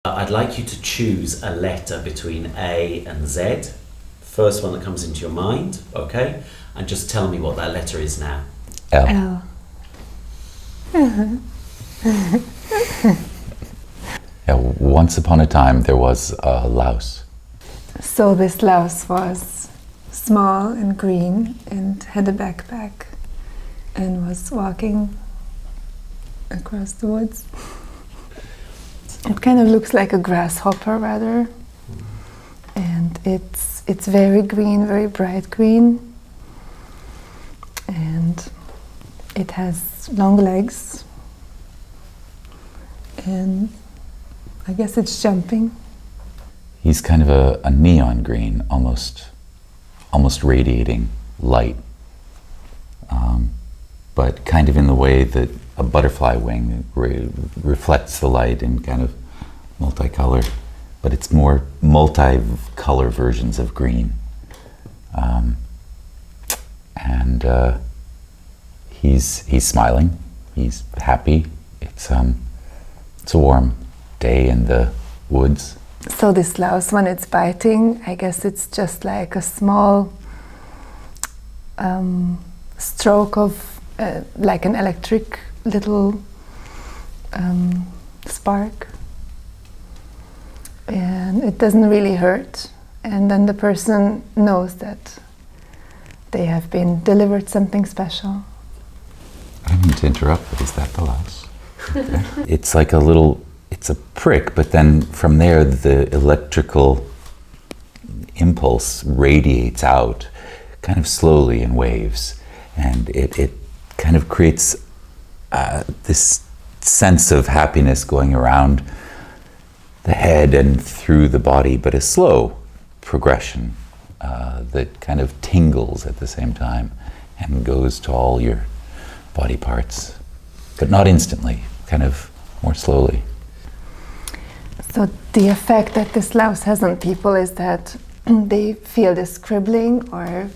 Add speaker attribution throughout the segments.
Speaker 1: I'd like you to choose a letter between A and Z. First one that comes into your mind, okay? And just tell me what that letter is now.
Speaker 2: L.
Speaker 3: Yeah, once upon a time there was a louse.
Speaker 2: So this louse was small and green and had a backpack and was walking across the woods. It kind of looks like a grasshopper rather, and it's very green, very bright green, and it has long legs, and I guess it's jumping.
Speaker 3: He's kind of a neon green, almost radiating light, but kind of in the way that a butterfly wing reflects the light in kind of multicolor, but it's more multi-color versions of green. And he's smiling, he's happy. It's a warm day in the woods.
Speaker 2: So this louse, when it's biting, I guess it's just like a small stroke of like an electric little spark, and it doesn't really hurt, and then the person knows that they have been delivered something special.
Speaker 3: I don't mean to interrupt, but is that the louse? It's like it's a prick, but then from there the electrical impulse radiates out kind of slowly in waves, and it kind of creates this sense of happiness going around the head and through the body, but a slow progression that kind of tingles at the same time and goes to all your body parts, but not instantly, kind of more slowly.
Speaker 2: So the effect that this louse has on people is that they feel this cribbling or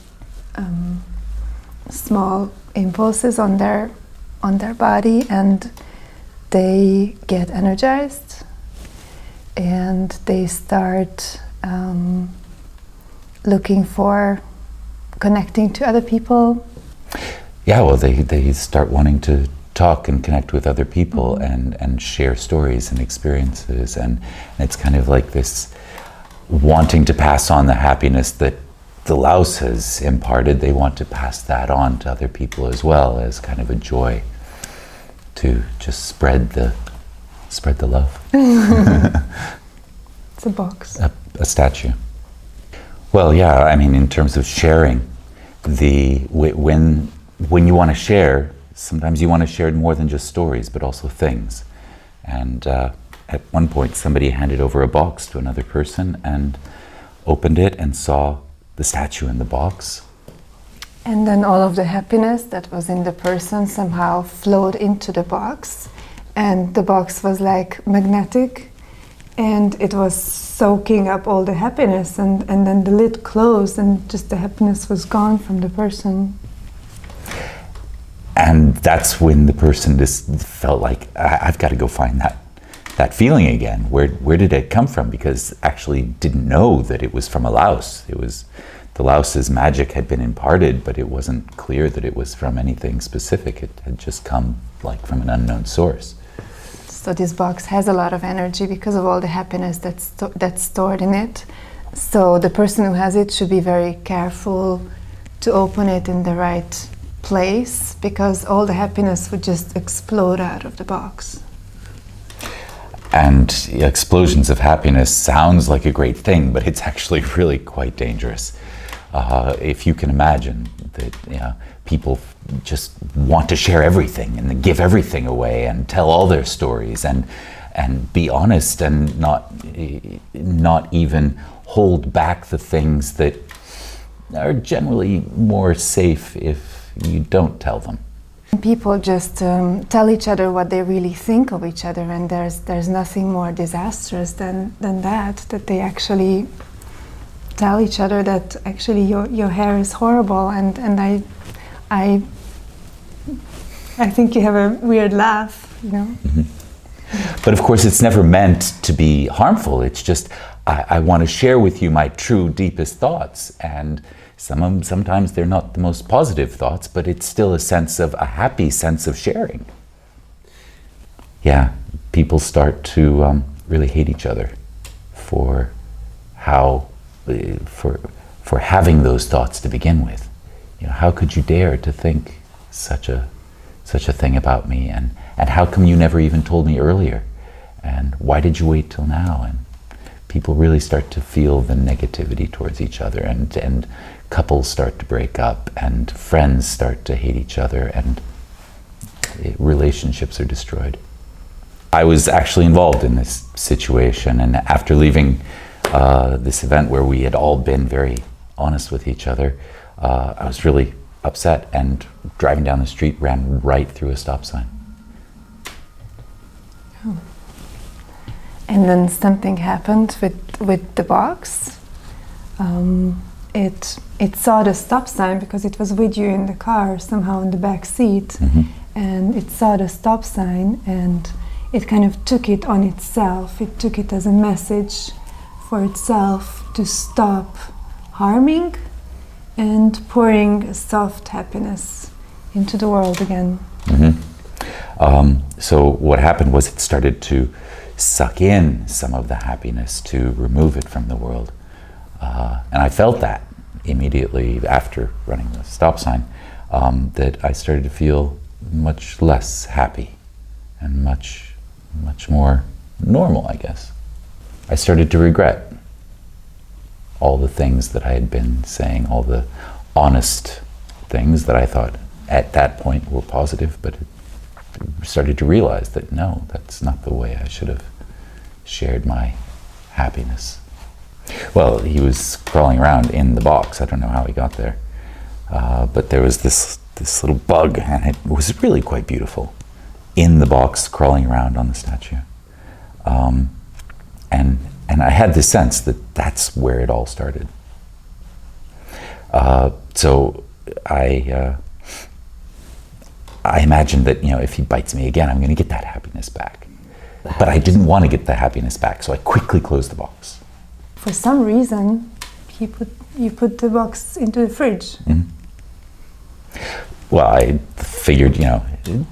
Speaker 2: small impulses on their body, and they get energized and they start looking for connecting to other people.
Speaker 3: Yeah, well, they start wanting to talk and connect with other people, and share stories and experiences, and it's kind of like this wanting to pass on the happiness that the louse has imparted. They want to pass that on to other people as well, as kind of a joy to just spread the love.
Speaker 2: It's a box.
Speaker 3: A statue. Well, yeah, I mean, in terms of sharing, when you want to share, sometimes you want to share more than just stories, but also things. And at one point, somebody handed over a box to another person and opened it and saw the statue in the box.
Speaker 2: And then all of the happiness that was in the person somehow flowed into the box, and the box was like magnetic, and it was soaking up all the happiness, and then the lid closed and just the happiness was gone from the person.
Speaker 3: And that's when the person just felt like, I've got to go find that feeling again. Where did it come from? Because actually didn't know that it was from a louse. It was, the louse's magic had been imparted, but it wasn't clear that it was from anything specific. It had just come like from an unknown source.
Speaker 2: So this box has a lot of energy because of all the happiness that's stored in it. So the person who has it should be very careful to open it in the right place, because all the happiness would just explode out of the box.
Speaker 3: And explosions of happiness sounds like a great thing, but it's actually really quite dangerous. If you can imagine that people just want to share everything and give everything away and tell all their stories and be honest and not even hold back the things that are generally more safe if you don't tell them.
Speaker 2: People just tell each other what they really think of each other, and there's nothing more disastrous than that they actually tell each other that actually your hair is horrible, and I think you have a weird laugh, you know.
Speaker 3: Mm-hmm. But of course, it's never meant to be harmful. It's just, I want to share with you my true, deepest thoughts. And sometimes they're not the most positive thoughts, but it's still a happy sense of sharing. Yeah, people start to really hate each other for having those thoughts to begin with. You know, how could you dare to think such a thing about me, and how come you never even told me earlier, and why did you wait till now? And people really start to feel the negativity towards each other, and couples start to break up, and friends start to hate each other, and relationships are destroyed. I was actually involved in this situation, and after leaving this event where we had all been very honest with each other, I was really upset, and driving down the street ran right through a stop sign.
Speaker 2: Oh. And then something happened with the box. It saw the stop sign because it was with you in the car, somehow in the back seat,
Speaker 3: Mm-hmm.
Speaker 2: and it saw the stop sign, and it kind of took it on itself. It took it as a message for itself to stop harming and pouring a soft happiness into the world again.
Speaker 3: Mm-hmm. So what happened was it started to suck in some of the happiness to remove it from the world. And I felt that immediately after running the stop sign, that I started to feel much less happy and much more normal, I guess. I started to regret all the things that I had been saying, all the honest things that I thought at that point were positive, but I started to realize that no, that's not the way I should have shared my happiness. Well, he was crawling around in the box. I don't know how he got there. But there was this little bug, and it was really quite beautiful, in the box, crawling around on the statue. And I had this sense that that's where it all started. So I imagined that, if he bites me again, I'm going to get that happiness back. But I didn't want to get the happiness back, so I quickly closed the box.
Speaker 2: For some reason, you put the box into the fridge.
Speaker 3: Mm-hmm. Well, I figured,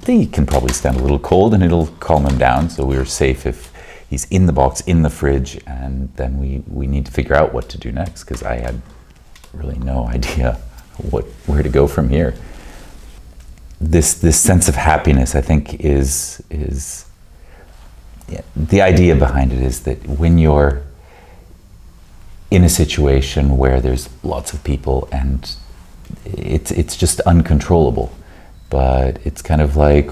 Speaker 3: he can probably stand a little cold and it'll calm him down, so we were safe if he's in the box, in the fridge, and then we need to figure out what to do next, because I had really no idea where to go from here. This sense of happiness, I think, is the idea behind it is that when you're in a situation where there's lots of people and it's just uncontrollable, but it's kind of like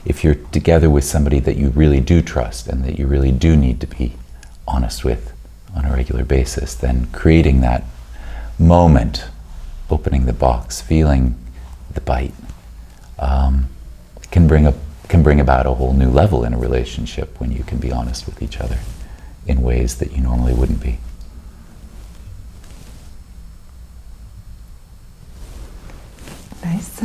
Speaker 3: if you're together with somebody that you really do trust and that you really do need to be honest with on a regular basis, then creating that moment, opening the box, feeling the bite, can bring about a whole new level in a relationship when you can be honest with each other in ways that you normally wouldn't be.
Speaker 2: Nice.